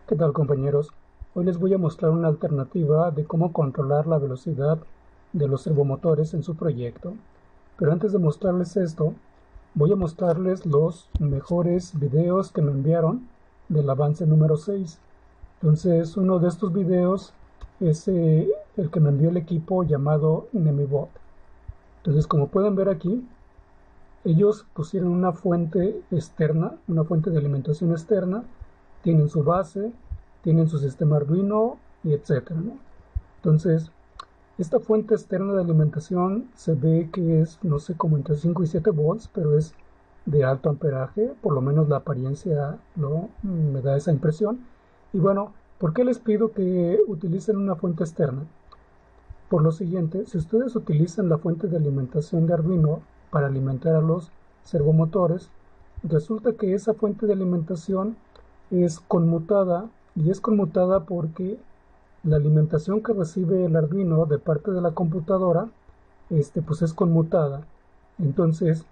¿Qué tal, compañeros? Hoy les voy a mostrar una alternativa de cómo controlar la velocidad de los servomotores en su proyecto. Pero antes de mostrarles esto, voy a mostrarles los mejores videos que me enviaron del avance número 6. Entonces, uno de estos videos es el que me envió el equipo llamado NemiBot. Entonces, como pueden ver aquí, ellos pusieron una fuente externa, una fuente de alimentación externa, tienen su base, tienen su sistema Arduino y etcétera, ¿no? Entonces, esta fuente externa de alimentación se ve que es, no sé, como entre 5 y 7 volts, pero es de alto amperaje, por lo menos la apariencia me da esa impresión. Y bueno, ¿por qué les pido que utilicen una fuente externa? Por lo siguiente, si ustedes utilizan la fuente de alimentación de Arduino para alimentar a los servomotores, resulta que esa fuente de alimentación es conmutada, y es conmutada porque la alimentación que recibe el Arduino de parte de la computadora pues es conmutada. Entonces,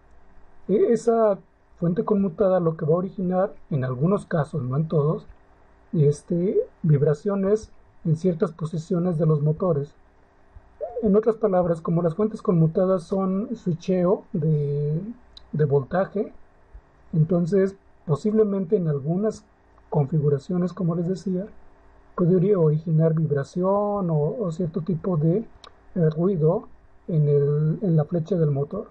esa fuente conmutada lo que va a originar, en algunos casos, no en todos, vibraciones en ciertas posiciones de los motores. En otras palabras, como las fuentes conmutadas son switcheo de voltaje, entonces posiblemente en algunas configuraciones, como les decía, podría originar vibración o cierto tipo de ruido en la flecha del motor.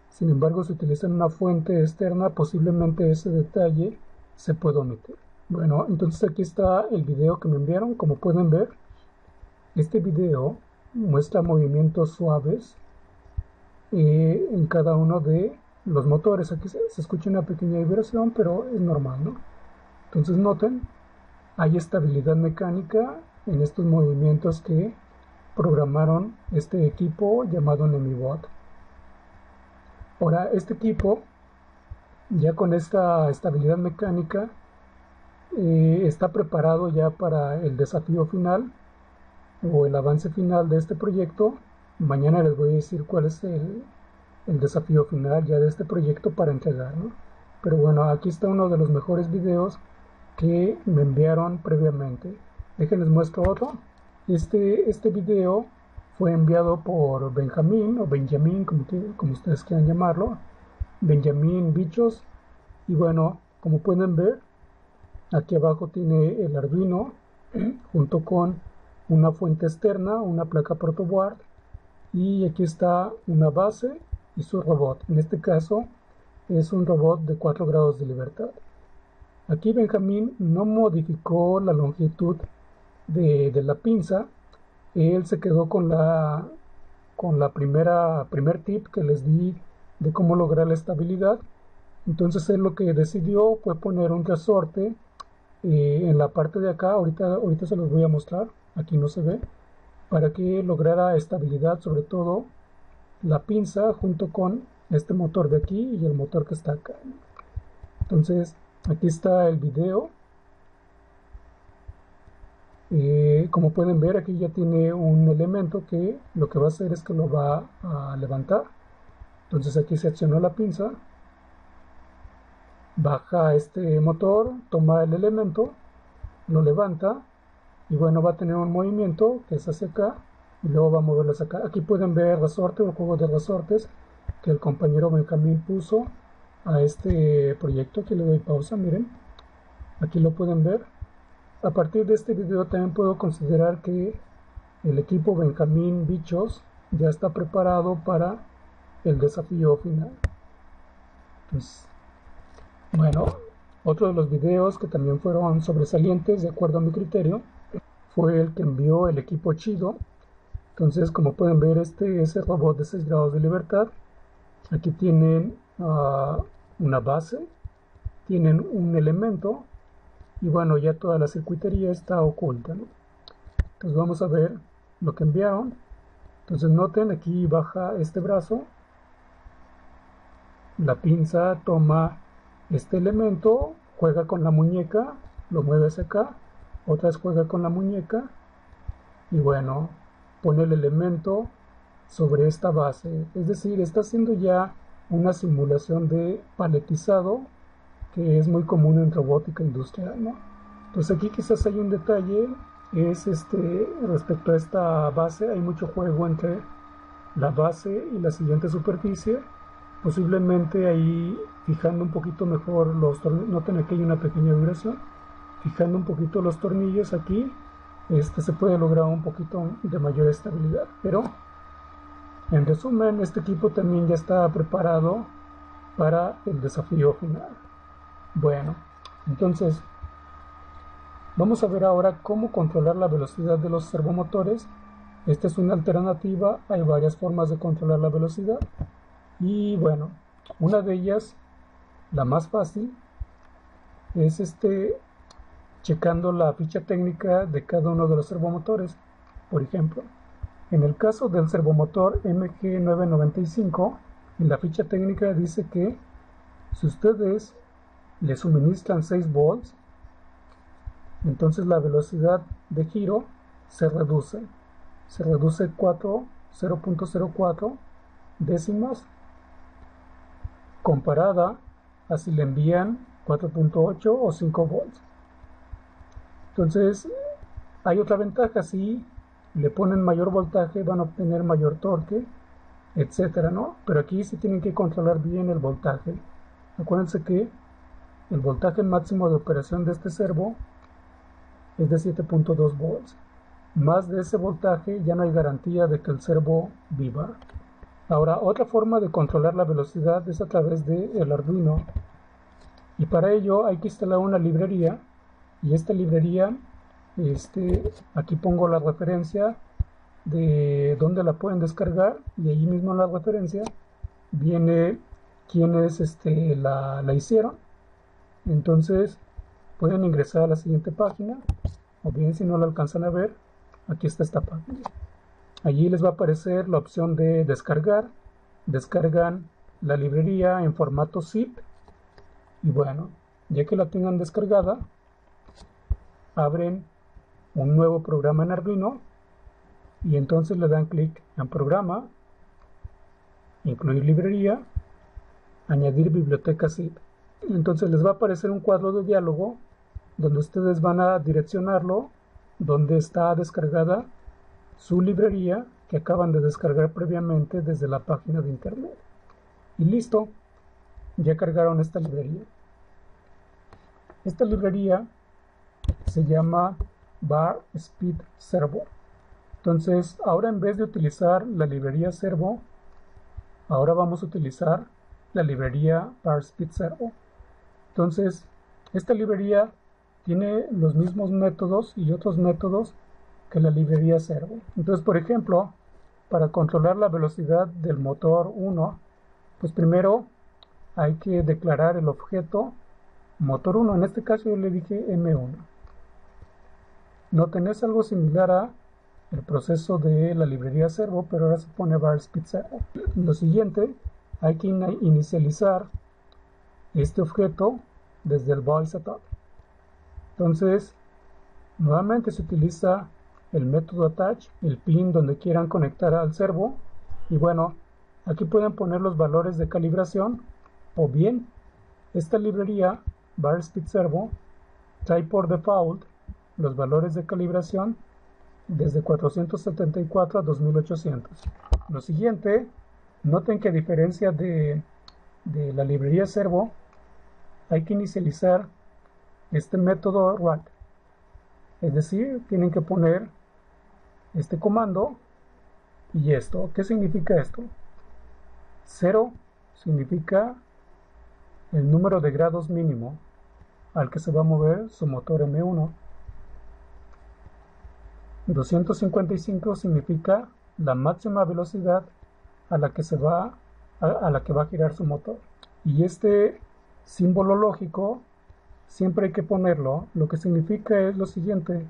Sin embargo, si utilizan una fuente externa, posiblemente ese detalle se pueda omitir. Bueno, entonces aquí está el video que me enviaron. Como pueden ver, este video muestra movimientos suaves en cada uno de los motores. Aquí se escucha una pequeña vibración, pero es normal, ¿no? Entonces noten, hay estabilidad mecánica en estos movimientos que programaron este equipo llamado NemiBot. Ahora, este equipo, ya con esta estabilidad mecánica, está preparado ya para el desafío final o el avance final de este proyecto. Mañana les voy a decir cuál es el desafío final ya de este proyecto para entregar, ¿no? Pero bueno, aquí está uno de los mejores videos que me enviaron previamente. Déjenles muestro otro. Este video fue enviado por Benjamín, o Benjamín, como ustedes quieran llamarlo, Benjamín Bichos. Y bueno, como pueden ver, aquí abajo tiene el Arduino junto con una fuente externa, una placa protoboard, y aquí está una base y su robot. En este caso es un robot de 4 grados de libertad. Aquí Benjamín no modificó la longitud de la pinza. Él se quedó con la primer tip que les di de cómo lograr la estabilidad. Entonces él lo que decidió fue poner un resorte en la parte de acá. Ahorita se los voy a mostrar, aquí no se ve, para que lograra estabilidad, sobre todo la pinza junto con este motor de aquí y el motor que está acá. Entonces aquí está el video. Como pueden ver, aquí ya tiene un elemento que lo que va a hacer es que lo va a levantar. Entonces aquí se accionó la pinza, baja este motor, toma el elemento, lo levanta y bueno, va a tener un movimiento que es hacia acá y luego va a moverlo hacia acá. Aquí pueden ver el resorte o el juego de resortes que el compañero Benjamín puso a este proyecto. Aquí le doy pausa, miren, aquí lo pueden ver. A partir de este video también puedo considerar que el equipo Benjamín Bichos ya está preparado para el desafío final. Entonces, bueno, otro de los videos que también fueron sobresalientes de acuerdo a mi criterio fue el que envió el equipo Chido. Entonces, como pueden ver, este es el robot de 6 grados de libertad. Aquí tienen una base, tienen un elemento y bueno, ya toda la circuitería está oculta, ¿no? Entonces vamos a ver lo que enviaron. Entonces noten, aquí baja este brazo, la pinza toma este elemento, juega con la muñeca, lo mueve hacia acá, otra vez juega con la muñeca y bueno, pone el elemento sobre esta base. Es decir, está haciendo ya una simulación de paletizado que es muy común en robótica industrial, ¿no? Pues aquí quizás hay un detalle, es respecto a esta base, hay mucho juego entre la base y la siguiente superficie. Posiblemente ahí fijando un poquito mejor los tornillos, noten que hay una pequeña vibración, fijando un poquito los tornillos aquí, se puede lograr un poquito de mayor estabilidad. Pero en resumen, este equipo también ya está preparado para el desafío final. Bueno, entonces vamos a ver ahora cómo controlar la velocidad de los servomotores. Esta es una alternativa, hay varias formas de controlar la velocidad. Y bueno, una de ellas, la más fácil, es checando la ficha técnica de cada uno de los servomotores. Por ejemplo, en el caso del servomotor MG995, en la ficha técnica dice que si ustedes le suministran 6 volts, entonces la velocidad de giro se reduce 0.04 décimas comparada a si le envían 4.8 o 5 volts. Entonces hay otra ventaja: si le ponen mayor voltaje van a obtener mayor torque, etcétera, ¿no? Pero aquí sí tienen que controlar bien el voltaje. Acuérdense que el voltaje máximo de operación de este servo es de 7.2 volts. Más de ese voltaje ya no hay garantía de que el servo viva. Ahora, otra forma de controlar la velocidad es a través del Arduino, y para ello hay que instalar una librería, y esta librería, aquí pongo la referencia de dónde la pueden descargar, y allí mismo en la referencia viene quienes la hicieron. Entonces pueden ingresar a la siguiente página, o bien si no la alcanzan a ver, aquí está esta página. Allí les va a aparecer la opción de descargar. Descargan la librería en formato zip, y bueno, ya que la tengan descargada, abren un nuevo programa en Arduino, y entonces le dan clic en programa, incluir librería, añadir biblioteca zip. Entonces les va a aparecer un cuadro de diálogo donde ustedes van a direccionarlo donde está descargada su librería que acaban de descargar previamente desde la página de internet. Y listo, ya cargaron esta librería. Esta librería se llama Bar Speed Servo. Entonces, ahora en vez de utilizar la librería Servo, ahora vamos a utilizar la librería Bar Speed Servo. Entonces, esta librería tiene los mismos métodos y otros métodos que la librería Servo. Entonces, por ejemplo, para controlar la velocidad del motor 1, pues primero hay que declarar el objeto motor 1. En este caso yo le dije M1. Noten, es algo similar a el proceso de la librería Servo, pero ahora se pone Bar Speed Servo. Lo siguiente, hay que inicializar este objeto desde el Void Setup. Entonces, nuevamente se utiliza el método attach, el pin donde quieran conectar al servo, y bueno, aquí pueden poner los valores de calibración, o bien esta librería Bar Speed Servo trae por default los valores de calibración desde 474 a 2800. Lo siguiente, noten que a diferencia de la librería Servo, hay que inicializar este método RAT, es decir, tienen que poner este comando y esto. ¿Qué significa esto? 0 significa el número de grados mínimo al que se va a mover su motor M1. 255 significa la máxima velocidad a la que va a girar su motor. Y este símbolo lógico siempre hay que ponerlo. Lo que significa es lo siguiente: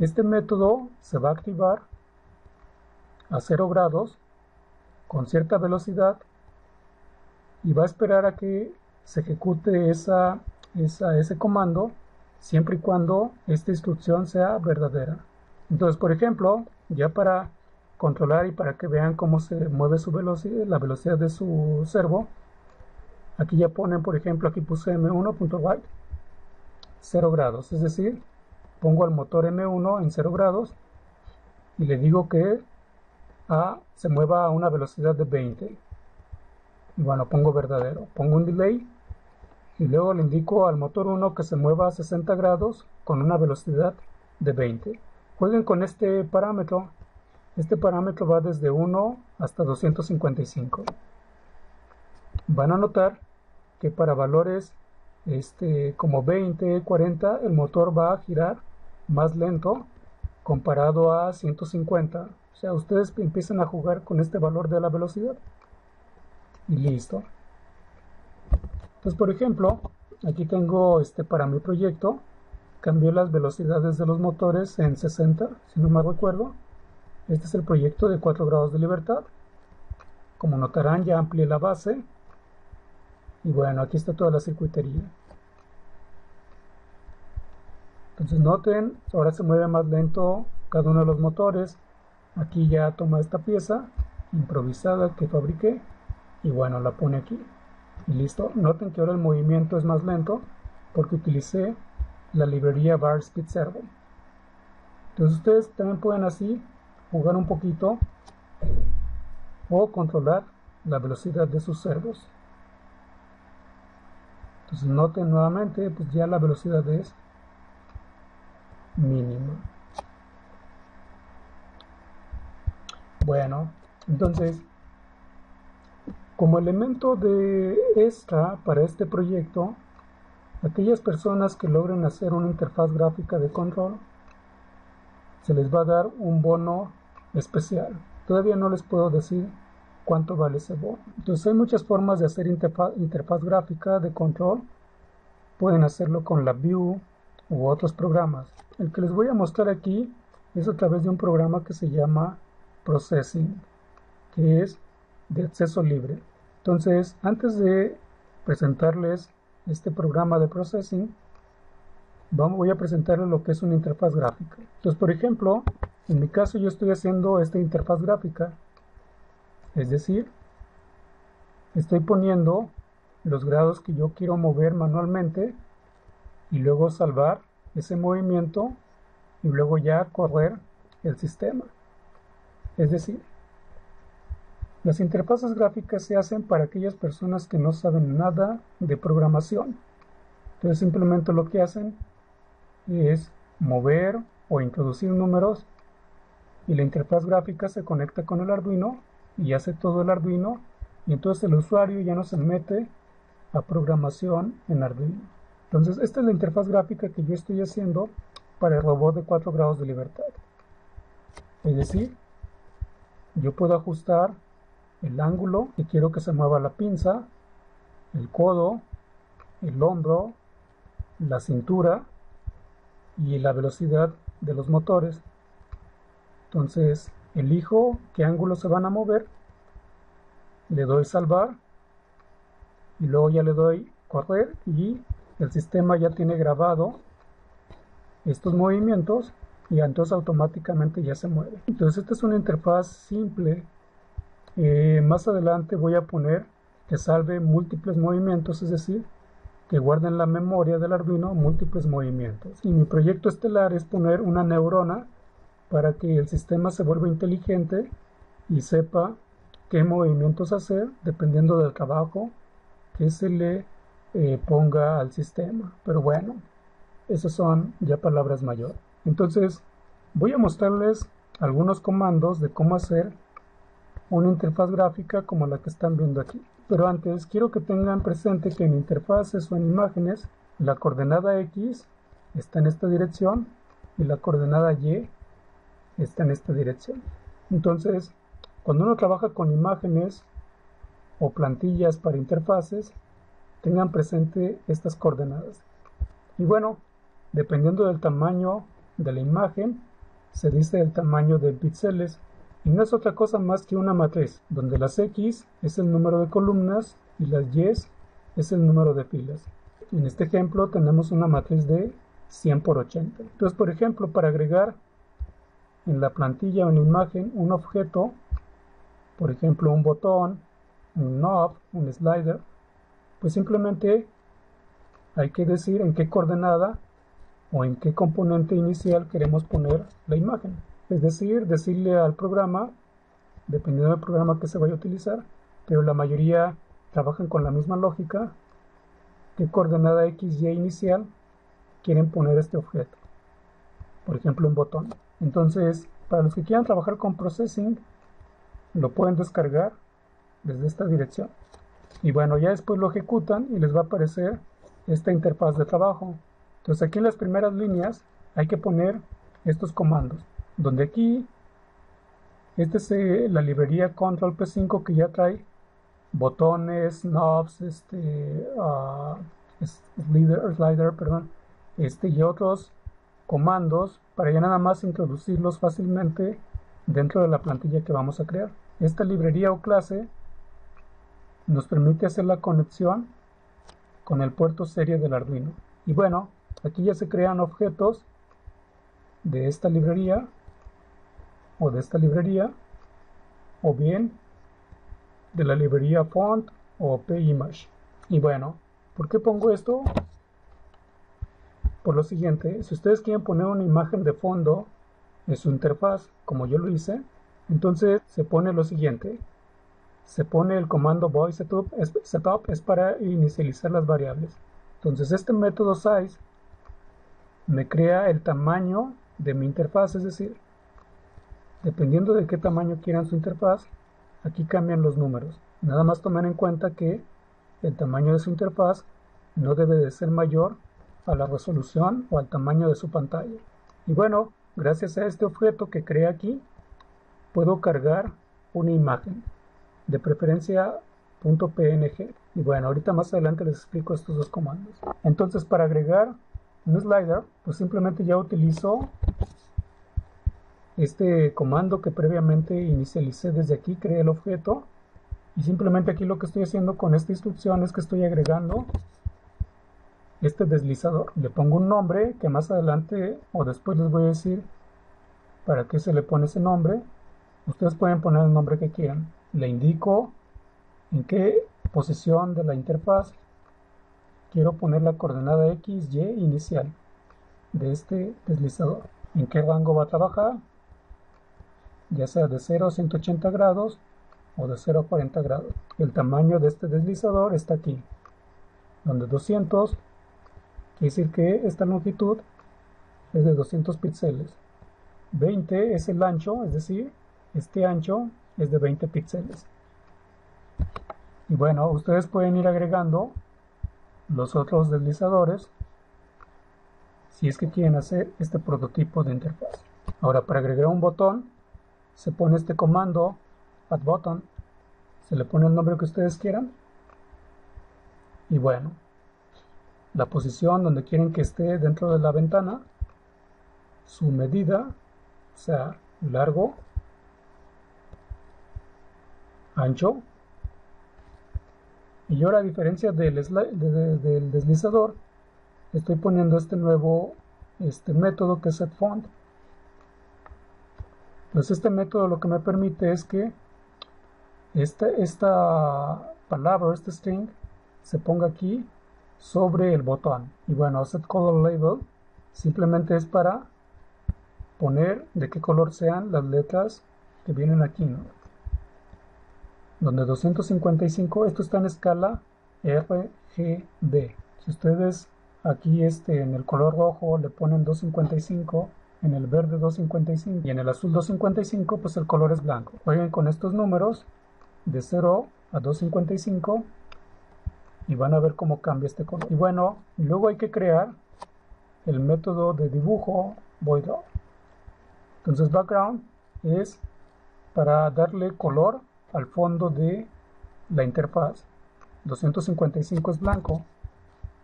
este método se va a activar a 0 grados con cierta velocidad y va a esperar a que se ejecute ese comando, siempre y cuando esta instrucción sea verdadera. Entonces, por ejemplo, ya para controlar y para que vean cómo se mueve su velocidad, la velocidad de su servo, aquí ya ponen, por ejemplo, aquí puse M1.byte. 0 grados, es decir, pongo al motor M1 en 0 grados y le digo que se mueva a una velocidad de 20. Y bueno, pongo verdadero, pongo un delay y luego le indico al motor 1 que se mueva a 60 grados con una velocidad de 20. Jueguen con este parámetro. Este parámetro va desde 1 hasta 255. Van a notar que para valores como 20, 40, el motor va a girar más lento comparado a 150. O sea, ustedes empiezan a jugar con este valor de la velocidad. Y listo. Entonces, por ejemplo, aquí tengo para mi proyecto. Cambié las velocidades de los motores en 60, si no me recuerdo. Este es el proyecto de 4 grados de libertad. Como notarán, ya amplié la base. Y bueno, aquí está toda la circuitería. Entonces noten, ahora se mueve más lento cada uno de los motores. Aquí ya toma esta pieza improvisada que fabriqué y bueno, la pone aquí. Y listo. Noten que ahora el movimiento es más lento porque utilicé la librería Bar Speed Servo. Entonces ustedes también pueden así jugar un poquito o controlar la velocidad de sus servos. Entonces noten nuevamente, pues ya la velocidad es mínima. Bueno, entonces, como elemento de extra para este proyecto, aquellas personas que logren hacer una interfaz gráfica de control, se les va a dar un bono especial. Todavía no les puedo decir cuánto vale ese bono. Entonces hay muchas formas de hacer interfaz gráfica de control. Pueden hacerlo con la Vue u otros programas. El que les voy a mostrar aquí es a través de un programa que se llama Processing, que es de acceso libre. Entonces, antes de presentarles este programa de Processing, voy a presentarles lo que es una interfaz gráfica. Entonces, por ejemplo, en mi caso yo estoy haciendo esta interfaz gráfica, es decir, estoy poniendo los grados que yo quiero mover manualmente y luego salvar ese movimiento y luego ya correr el sistema. Es decir, las interfaces gráficas se hacen para aquellas personas que no saben nada de programación. Entonces simplemente lo que hacen es mover o introducir números y la interfaz gráfica se conecta con el Arduino y hace todo el Arduino y entonces el usuario ya no se mete a programación en Arduino. Entonces esta es la interfaz gráfica que yo estoy haciendo para el robot de 4 grados de libertad. Es decir, yo puedo ajustar el ángulo que quiero que se mueva la pinza, el codo, el hombro, la cintura y la velocidad de los motores. Entonces elijo qué ángulos se van a mover, le doy salvar y luego ya le doy correr y el sistema ya tiene grabado estos movimientos y entonces automáticamente ya se mueve. Entonces esta es una interfaz simple. Más adelante voy a poner que salve múltiples movimientos, es decir, que guarde en la memoria del Arduino múltiples movimientos. Y mi proyecto estelar es poner una neurona para que el sistema se vuelva inteligente y sepa qué movimientos hacer dependiendo del trabajo que se le ponga al sistema. Pero bueno, esas son ya palabras mayores. Entonces voy a mostrarles algunos comandos de cómo hacer una interfaz gráfica como la que están viendo aquí. Pero antes quiero que tengan presente que en interfaces o en imágenes la coordenada X está en esta dirección y la coordenada Y está en esta dirección. Entonces, cuando uno trabaja con imágenes o plantillas para interfaces, tengan presente estas coordenadas. Y bueno, dependiendo del tamaño de la imagen, se dice el tamaño de píxeles. Y no es otra cosa más que una matriz, donde las X es el número de columnas y las Y es el número de filas. En este ejemplo tenemos una matriz de 100 por 80. Entonces, por ejemplo, para agregar en la plantilla o en la imagen un objeto, por ejemplo un botón, un knob, un slider, pues simplemente hay que decir en qué coordenada o en qué componente inicial queremos poner la imagen. Es decir, decirle al programa, dependiendo del programa que se vaya a utilizar, pero la mayoría trabajan con la misma lógica, qué coordenada X, Y inicial quieren poner este objeto. Por ejemplo, un botón. Entonces, para los que quieran trabajar con Processing, lo pueden descargar desde esta dirección. Y bueno, ya después lo ejecutan y les va a aparecer esta interfaz de trabajo. Entonces aquí en las primeras líneas hay que poner estos comandos, donde aquí esta es la librería Control P5 que ya trae botones, knobs, slider, perdón, y otros comandos para ya nada más introducirlos fácilmente dentro de la plantilla que vamos a crear. Esta librería o clase nos permite hacer la conexión con el puerto serie del Arduino. Y bueno, aquí ya se crean objetos de esta librería o de esta librería, o bien de la librería Font o PImage. Y bueno, ¿por qué pongo esto? Por lo siguiente, si ustedes quieren poner una imagen de fondo en su interfaz, como yo lo hice, entonces se pone lo siguiente. Se pone el comando void setup es para inicializar las variables. Entonces este método size me crea el tamaño de mi interfaz, es decir, dependiendo de qué tamaño quieran su interfaz, aquí cambian los números. Nada más tomen en cuenta que el tamaño de su interfaz no debe de ser mayor a la resolución o al tamaño de su pantalla. Y bueno, gracias a este objeto que creé aquí, puedo cargar una imagen, de preferencia .png. Y bueno, ahorita más adelante les explico estos dos comandos. Entonces, para agregar un slider, pues simplemente ya utilizo este comando que previamente inicialicé desde aquí, creé el objeto, y simplemente aquí lo que estoy haciendo con esta instrucción es que estoy agregando este deslizador. Le pongo un nombre que más adelante o después les voy a decir para qué se le pone ese nombre. Ustedes pueden poner el nombre que quieran. Le indico en qué posición de la interfaz quiero poner la coordenada X, Y inicial de este deslizador. En qué rango va a trabajar, ya sea de 0 a 180 grados o de 0 a 40 grados. El tamaño de este deslizador está aquí, donde 200 quiere decir que esta longitud es de 200 píxeles. 20 es el ancho, es decir, este ancho es de 20 píxeles. Y bueno, ustedes pueden ir agregando los otros deslizadores si es que quieren hacer este prototipo de interfaz. Ahora, para agregar un botón, se pone este comando add button, se le pone el nombre que ustedes quieran, y bueno, la posición donde quieren que esté dentro de la ventana, su medida, o sea, largo, ancho, y ahora, a diferencia del deslizador, estoy poniendo este nuevo método que es setFont. Pues este método lo que me permite es que esta palabra, este string, se ponga aquí sobre el botón. Y bueno, setColorLabel simplemente es para poner de qué color sean las letras que vienen aquí, ¿no? Donde 255, esto está en escala RGB. Si ustedes aquí en el color rojo le ponen 255, en el verde 255 y en el azul 255, pues el color es blanco. Jueguen con estos números de 0 a 255 y van a ver cómo cambia este color. Y bueno, luego hay que crear el método de dibujo voidDraw. Entonces background es para darle color al fondo de la interfaz. 255 es blanco,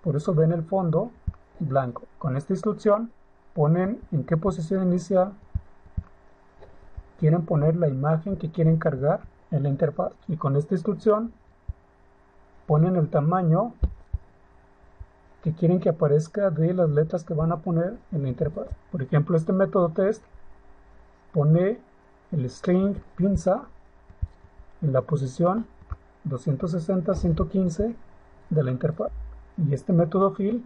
por eso ven el fondo blanco. Con esta instrucción ponen en qué posición inicial quieren poner la imagen que quieren cargar en la interfaz, y con esta instrucción ponen el tamaño que quieren que aparezca de las letras que van a poner en la interfaz. Por ejemplo, este método test pone el string pinza en la posición 260-115 de la interfaz, y este método fill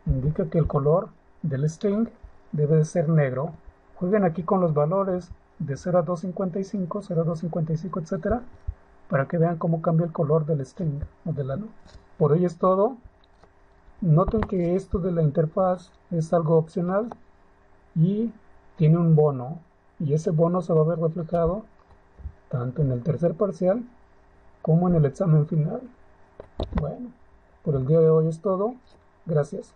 indica que el color del string debe de ser negro. Jueguen aquí con los valores de 0 a 255, 0 a 255, etcétera, para que vean cómo cambia el color del string o de la. Por hoy es todo. Noten que esto de la interfaz es algo opcional y tiene un bono, y ese bono se va a ver reflejado tanto en el tercer parcial como en el examen final. Bueno, por el día de hoy es todo. Gracias.